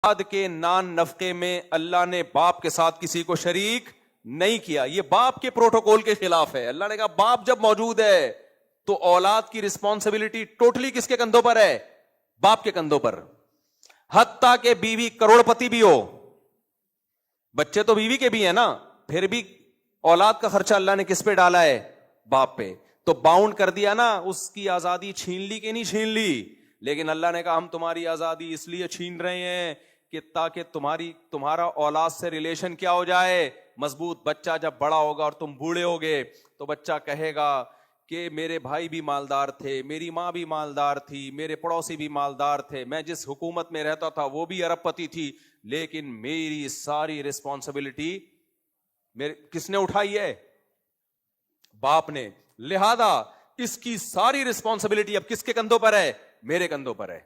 بعد کے نان نفقے میں اللہ نے باپ کے ساتھ کسی کو شریک نہیں کیا. یہ باپ کے پروٹوکول کے خلاف ہے. اللہ نے کہا باپ جب موجود ہے تو اولاد کی رسپانسبلٹی ٹوٹلی کس کے کندھوں پر ہے؟ باپ کے کندھوں پر. حتیٰ کہ بیوی کروڑ پتی بھی ہو, بچے تو بیوی کے بھی ہیں نا, پھر بھی اولاد کا خرچہ اللہ نے کس پہ ڈالا ہے؟ باپ پہ. تو باؤنڈ کر دیا نا, اس کی آزادی چھین لی کہ نہیں چھین لی؟ لیکن اللہ نے کہا ہم تمہاری آزادی اس لیے چھین رہے ہیں کہ تاکہ تمہارا اولاد سے ریلیشن کیا ہو جائے؟ مضبوط. بچہ جب بڑا ہوگا اور تم بوڑھے ہوگے تو بچہ کہے گا کہ میرے بھائی بھی مالدار تھے, میری ماں بھی مالدار تھی, میرے پڑوسی بھی مالدار تھے, میں جس حکومت میں رہتا تھا وہ بھی ارب پتی تھی, لیکن میری ساری رسپانسبلٹی کس نے اٹھائی ہے؟ باپ نے. لہذا اس کی ساری رسپانسبلٹی اب کس کے کندھوں پر ہے؟ میرے کندھوں پر ہے.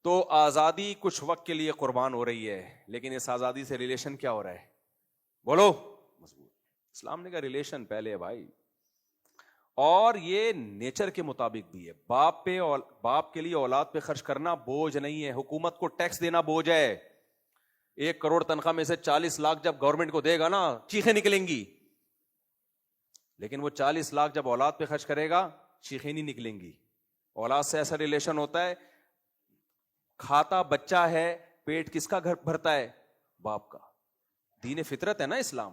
تو آزادی کچھ وقت کے لیے قربان ہو رہی ہے, لیکن اس آزادی سے ریلیشن کیا ہو رہا ہے؟ بولو. مضبوط. اسلام نے کہا ریلیشن پہلے ہے بھائی, اور یہ نیچر کے مطابق بھی ہے. باپ کے لیے اولاد پہ خرچ کرنا بوجھ نہیں ہے. حکومت کو ٹیکس دینا بوجھ ہے. 1 کروڑ تنخواہ میں سے 40 لاکھ جب گورنمنٹ کو دے گا نا, چیخیں نکلیں گی. لیکن وہ 40 لاکھ جب اولاد پہ خرچ کرے گا, چیخیں نہیں نکلیں گی. اولاد سے ایسا ریلیشن ہوتا ہے, کھاتا بچہ ہے, پیٹ کس کا گھر بھرتا ہے؟ باپ کا. دین فطرت ہے نا اسلام.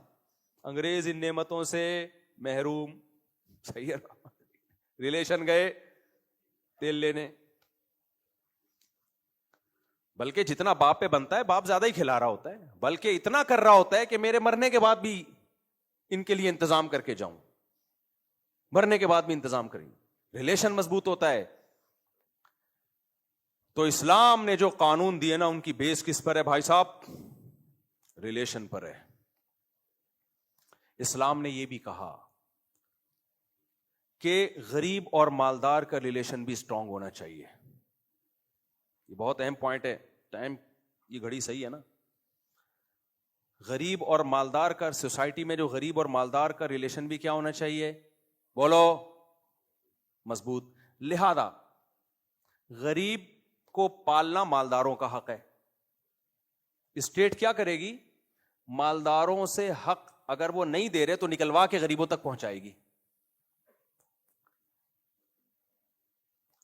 انگریز ان نعمتوں سے محروم. صحیح ہے. ریلیشن گئے تیل لینے, بلکہ جتنا باپ پہ بنتا ہے باپ زیادہ ہی کھلا رہا ہوتا ہے, بلکہ اتنا کر رہا ہوتا ہے کہ میرے مرنے کے بعد بھی ان کے لیے انتظام کر کے جاؤں, مرنے کے بعد بھی انتظام کریں. ریلیشن مضبوط ہوتا ہے. تو اسلام نے جو قانون دیے نا, ان کی بیس کس پر ہے بھائی صاحب؟ ریلیشن پر ہے. اسلام نے یہ بھی کہا کہ غریب اور مالدار کا ریلیشن بھی اسٹرانگ ہونا چاہیے. یہ بہت اہم پوائنٹ ہے. ٹائم یہ گھڑی صحیح ہے نا؟ غریب اور مالدار کا, سوسائٹی میں جو غریب اور مالدار کا ریلیشن بھی کیا ہونا چاہیے؟ بولو. مضبوط. لہذا غریب کو پالنا مالداروں کا حق ہے. اسٹیٹ کیا کرے گی؟ مالداروں سے حق اگر وہ نہیں دے رہے تو نکلوا کے غریبوں تک پہنچائے گی.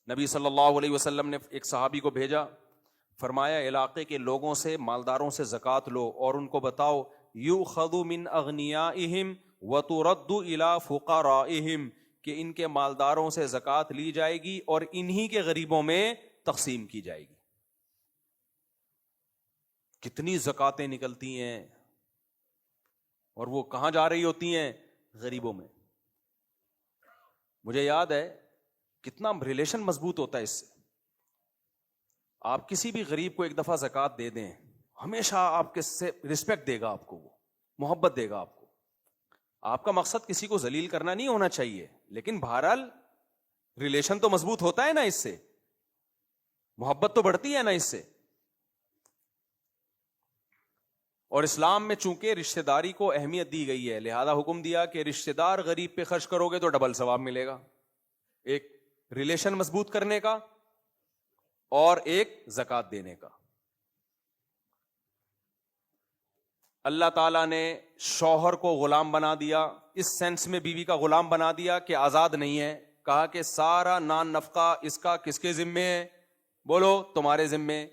نبی صلی اللہ علیہ وسلم نے ایک صحابی کو بھیجا, فرمایا علاقے کے لوگوں سے, مالداروں سے زکوٰۃ لو اور ان کو بتاؤ یؤخذ من اغنیائہم وترد الی فقرائہم, کہ ان کے مالداروں سے زکوٰۃ لی جائے گی اور انہی کے غریبوں میں تقسیم کی جائے گی. کتنی زکاتیں نکلتی ہیں اور وہ کہاں جا رہی ہوتی ہیں؟ غریبوں میں. مجھے یاد ہے کتنا ریلیشن مضبوط ہوتا ہے اس سے. آپ کسی بھی غریب کو ایک دفعہ زکوٰۃ دے دیں, ہمیشہ آپ کے سے رسپیکٹ دے گا, آپ کو وہ محبت دے گا آپ کو. آپ کا مقصد کسی کو ذلیل کرنا نہیں ہونا چاہیے, لیکن بہرحال ریلیشن تو مضبوط ہوتا ہے نا, اس سے محبت تو بڑھتی ہے نا اس سے. اور اسلام میں چونکہ رشتہ داری کو اہمیت دی گئی ہے, لہذا حکم دیا کہ رشتہ دار غریب پہ خرچ کرو گے تو ڈبل ثواب ملے گا, ایک ریلیشن مضبوط کرنے کا اور ایک زکوٰۃ دینے کا. اللہ تعالیٰ نے شوہر کو غلام بنا دیا, اس سینس میں بیوی کا غلام بنا دیا کہ آزاد نہیں ہے. کہا کہ سارا نان نفقہ اس کا کس کے ذمے ہے؟ بولو تمہارے ذمے.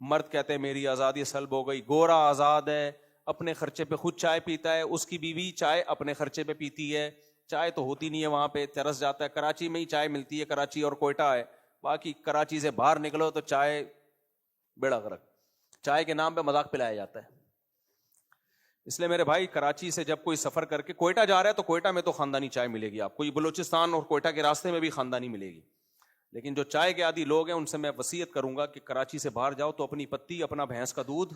مرد کہتے ہیں میری آزادی سلب ہو گئی. گورا آزاد ہے, اپنے خرچے پہ خود چائے پیتا ہے, اس کی بیوی چائے اپنے خرچے پہ پیتی ہے. چائے تو ہوتی نہیں ہے وہاں پہ, ترس جاتا ہے. کراچی میں ہی چائے ملتی ہے, کراچی اور کوئٹہ ہے, باقی کراچی سے باہر نکلو تو چائے بیڑا غرق. چائے کے نام پہ مذاق پلایا جاتا ہے. اس لیے میرے بھائی کراچی سے جب کوئی سفر کر کے کوئٹہ جا رہا ہے تو کوئٹہ میں تو خاندانی چائے ملے گی آپ کو, یہ بلوچستان اور کوئٹہ کے راستے میں بھی خاندانی ملے گی. لیکن جو چائے کے عادی لوگ ہیں ان سے میں وصیت کروں گا کہ کراچی سے باہر جاؤ تو اپنی پتی, اپنا بھینس کا دودھ,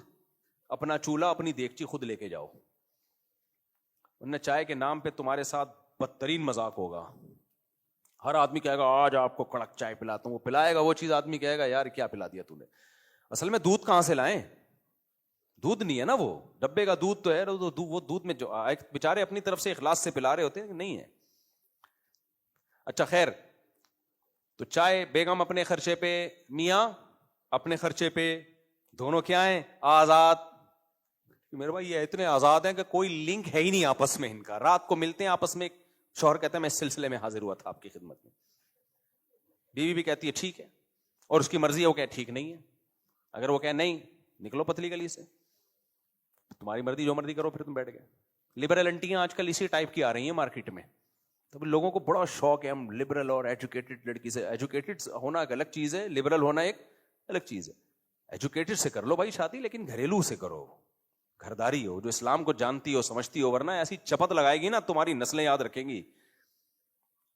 اپنا چولہا, اپنی دیگچی خود لے کے جاؤ, ورنہ چائے کے نام پہ تمہارے ساتھ بدترین مذاق ہوگا. ہر آدمی کہے گا آج آپ کو کڑک چائے پلاتا ہوں, وہ پلائے گا وہ چیز, آدمی کہے گا یار کیا پلا دیا تو نے. اصل میں دودھ کہاں سے لائیں؟ دودھ نہیں ہے نا, وہ ڈبے کا دودھ تو ہے, وہ دودھ میں جو بیچارے اپنی طرف سے اخلاص سے پلا رہے ہوتے ہیں, نہیں ہے. اچھا خیر, تو چائے بیگم اپنے خرچے پہ, میاں اپنے خرچے پہ, دونوں کیا ہیں؟ آزاد. میرے بھائی یہ اتنے آزاد ہیں کہ کوئی لنک ہے ہی نہیں آپس میں ان کا. رات کو ملتے ہیں آپس میں, شوہر کہتا ہے میں اس سلسلے میں حاضر ہوا تھا آپ کی خدمت میں, بیوی بھی کہتی ہے ٹھیک ہے, اور اس کی مرضی ہے, وہ کہے ٹھیک نہیں ہے. اگر وہ کہے نہیں, نکلو پتلی گلی سے, تمہاری مرضی, جو مرضی کرو, پھر تم بیٹھ گئے. لبرل انٹیاں آج کل اسی ٹائپ کی آ رہی ہیں مارکیٹ میں. تو لوگوں کو بڑا شوق ہے, ہم لبرل اور ایجوکیٹڈ لڑکی سے. ایجوکیٹڈ ہونا ایک الگ چیز ہے, لبرل ہونا ایک الگ چیز ہے. ایجوکیٹڈ سے کر لو بھائی شادی, لیکن گھریلو سے کرو, گھرداری ہو, جو اسلام کو جانتی ہو سمجھتی ہو, ورنہ ایسی چپت لگائے گی نا تمہاری نسلیں یاد رکھیں گی